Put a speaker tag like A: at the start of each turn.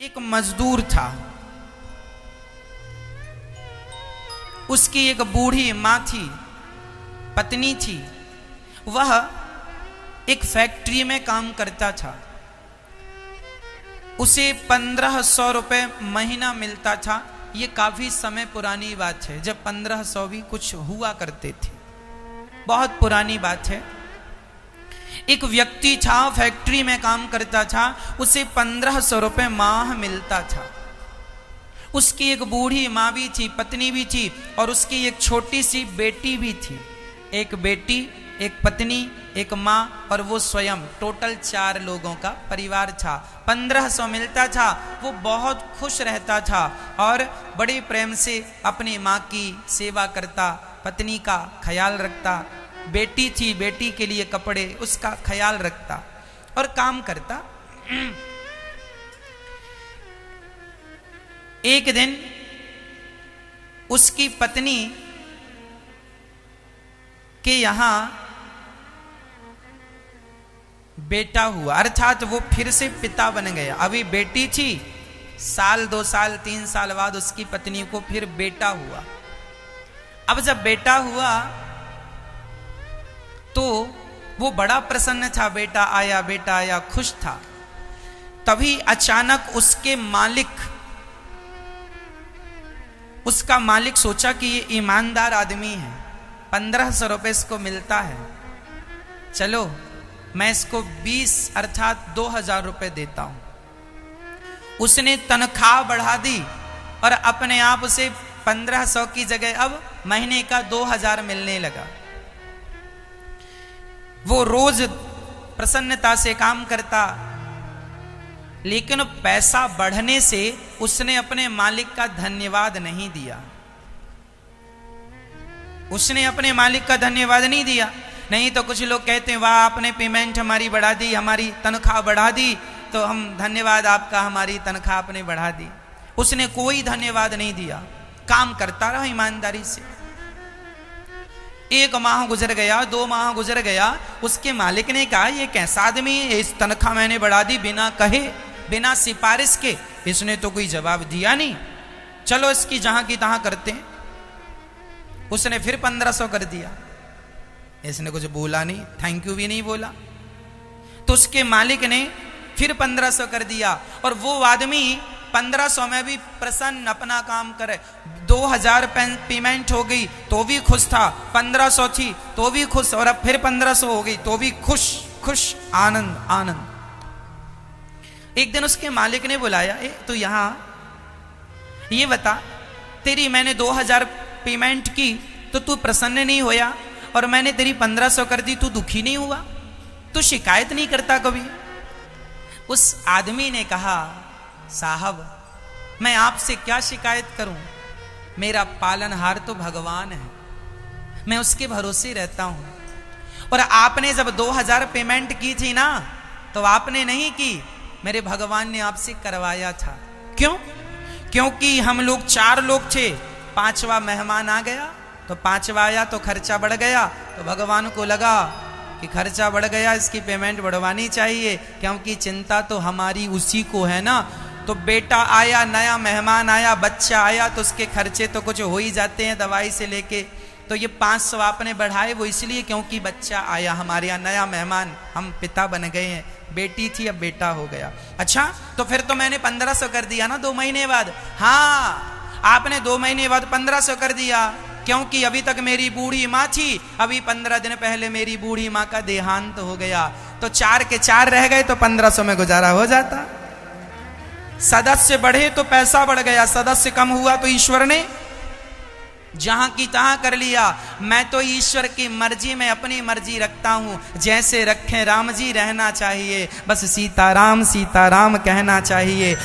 A: एक मजदूर था, उसकी एक बूढ़ी माँ थी, पत्नी थी। वह एक फैक्ट्री में काम करता था। उसे 1500 रुपये महीना मिलता था। ये काफी समय पुरानी बात है, जब 1500 भी कुछ हुआ करते थे, बहुत पुरानी बात है। एक व्यक्ति था, फैक्ट्री में काम करता था, उसे 1500 रुपये माह मिलता था। उसकी एक बूढ़ी माँ भी थी, पत्नी भी थी, और उसकी एक छोटी सी बेटी भी थी। एक बेटी, एक पत्नी, एक माँ और वो स्वयं, टोटल 4 लोगों का परिवार था। 1500 मिलता था। वो बहुत खुश रहता था और बड़े प्रेम से अपनी माँ की सेवा करता, पत्नी का ख्याल रखता। बेटी थी, बेटी के लिए कपड़े, उसका ख्याल रखता और काम करता। एक दिन उसकी पत्नी के यहां बेटा हुआ, अर्थात वो फिर से पिता बन गया। अभी बेटी थी, साल 2 साल 3 साल बाद उसकी पत्नी को फिर बेटा हुआ। अब जब बेटा हुआ तो वो बड़ा प्रसन्न था, बेटा आया, खुश था। तभी अचानक उसका मालिक सोचा कि ये ईमानदार आदमी है, 1500 रुपये इसको मिलता है, चलो मैं इसको 20 अर्थात 2000 रुपये देता हूं। उसने तनख्वाह बढ़ा दी और अपने आप उसे 1500 की जगह अब महीने का 2000 मिलने लगा। वो रोज प्रसन्नता से काम करता, लेकिन पैसा बढ़ने से उसने अपने मालिक का धन्यवाद नहीं दिया। उसने अपने मालिक का धन्यवाद नहीं दिया। नहीं तो कुछ लोग कहते हैं, वाह आपने पेमेंट हमारी बढ़ा दी, हमारी तनख्वाह बढ़ा दी, तो हम धन्यवाद आपका, हमारी तनख्वाह आपने बढ़ा दी। उसने कोई धन्यवाद नहीं दिया, काम करता रहा ईमानदारी से। 1 माह गुजर गया, 2 माह गुजर गया। उसके मालिक ने कहा, ये कैसा आदमी है, इस तनख्वाह मैंने बढ़ा दी बिना कहे, बिना सिफारिश के। इसने तो कोई जवाब दिया नहीं, चलो इसकी जहां की तहां करते हैं। उसने फिर 1500 कर दिया। इसने कुछ बोला नहीं, थैंक यू भी नहीं बोला। तो उसके मालिक ने फिर 1500 कर दिया, और वो आदमी 1500 में भी प्रसन्न अपना काम करे। 2000 पेमेंट हो गई तो भी खुश था, 1500 थी तो भी खुश, और अब फिर 1500 हो गई तो भी खुश, आनंद आनंद। एक दिन उसके मालिक ने बुलाया, तो यहां ये बता, तेरी मैंने 2000 पेमेंट की तो तू प्रसन्न नहीं होया, और मैंने तेरी 1500 कर दी, तू दुखी नहीं हुआ, तू शिकायत नहीं करता कभी? उस आदमी ने कहा, साहब मैं आपसे क्या शिकायत करूं, मेरा पालनहार तो भगवान है, मैं उसके भरोसे रहता हूं। और आपने जब 2000 पेमेंट की थी ना, तो आपने नहीं की, मेरे भगवान ने आपसे करवाया था। क्यों? क्योंकि हम लोग 4 लोग थे, 5वां मेहमान आ गया, तो 5वां आया तो खर्चा बढ़ गया, तो भगवान को लगा कि खर्चा बढ़ गया, इसकी पेमेंट बढ़वानी चाहिए, क्योंकि चिंता तो हमारी उसी को है ना। तो बेटा आया, नया मेहमान आया, बच्चा आया, तो उसके खर्चे तो कुछ हो ही जाते हैं दवाई से लेके। तो ये 500 आपने बढ़ाए, वो इसलिए क्योंकि बच्चा आया, हमारे यहाँ नया मेहमान, हम पिता बन गए हैं, बेटी थी अब बेटा हो गया। अच्छा, तो फिर तो मैंने 1500 कर दिया ना 2 महीने बाद? हाँ, आपने 2 महीने बाद 1500 कर दिया, क्योंकि अभी तक मेरी बूढ़ी माँ थी, अभी 15 दिन पहले मेरी बूढ़ी माँ का देहांत हो गया, तो 4 के 4 रह गए, तो 1500 में गुजारा हो जाता। सदस्य बढ़े तो पैसा बढ़ गया, सदस्य कम हुआ तो ईश्वर ने जहां की तहां कर लिया। मैं तो ईश्वर की मर्जी में अपनी मर्जी रखता हूं, जैसे रखें राम जी रहना चाहिए, बस सीताराम सीताराम कहना चाहिए।